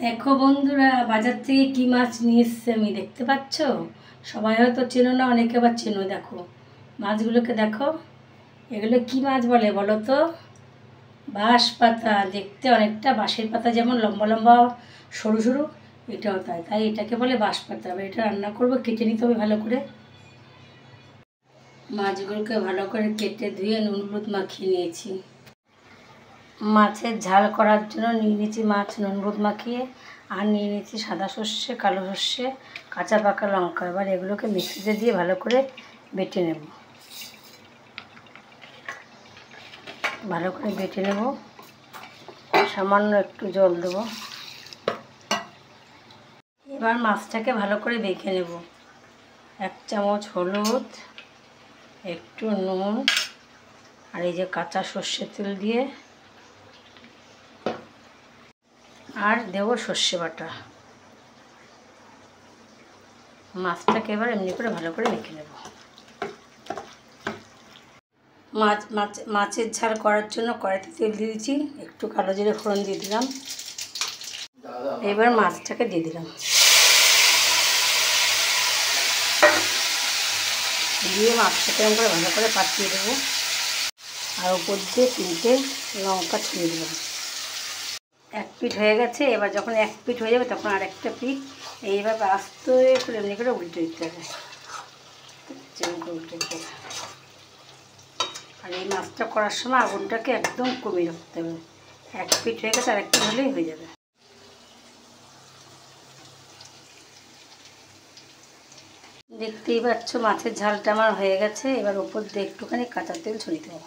দেখো বন্ধুরা, বাজার থেকে কি মাছ নিয়ে এসছে আমি, দেখতে পাচ্ছ? সবাই হয়তো চেনো না, অনেকে আবার চেনো। দেখো মাছগুলোকে, দেখো এগুলো কি মাছ বলে বলো তো? বাঁশ পাতা। দেখতে অনেকটা বাঁশের পাতা যেমন লম্বা লম্বা সরু সরু, এটাও তাই। তাই এটাকে বলে বাঁশ পাতা। এবার এটা রান্না করবো, কেটে নিতে হবে ভালো করে। মাছগুলোকে ভালো করে কেটে ধুয়ে নুন হলুদ মাখিয়ে নিয়েছি। মাছের ঝাল করার জন্য নিয়ে নিয়েছি মাছ নুন হলুদ মাখিয়ে, আর নিয়ে নিয়েছি সাদা সর্ষে, কালো সর্ষে, কাঁচা পাকা লঙ্কা। এবার এগুলোকে মিক্সিতে দিয়ে ভালো করে বেটে নেব। ভালো করে বেটে নেব, সামান্য একটু জল দেব। এবার মাছটাকে ভালো করে মেখে নেব। 1 চামচ হলুদ, একটু নুন, আর এই যে কাঁচা সর্ষের তেল দিয়ে, আর দেব সর্ষে বাটা। মাছটাকে এবার এমনি করে ভালো করে মেখে নেব। মাছের ঝাল করার জন্য কড়াইতে তেল দিয়ে দিচ্ছি, একটু কালো জিরে ফোড়ন দিয়ে দিলাম। এবার মাছটাকে দিয়ে দিলাম, দিয়ে মাছটাকে এরকম করে ভালো করে পাঠিয়ে দেবো। আর উপর দিয়ে 3টে লঙ্কা ছুঁয়ে দিলাম। 1 পিঠ হয়ে গেছে। এবার যখন 1 পিঠ হয়ে যাবে তখন আর একটা পিঠ এইভাবে আস্তে করে এমনি করে উল্টে দিতে হবে। উল্টে দিতে হবে। আর এই মাছটা করার সময় আগুনটাকে একদম কমিয়ে রাখতে হবে। 1 পিঠ হয়ে গেছে, আর একটা হলেই হয়ে যাবে। দেখতেই পাচ্ছ মাছের ঝালটা আমার হয়ে গেছে। এবার উপর দিয়ে একটুখানি কাঁচা তেল ছড়িয়ে দেবো।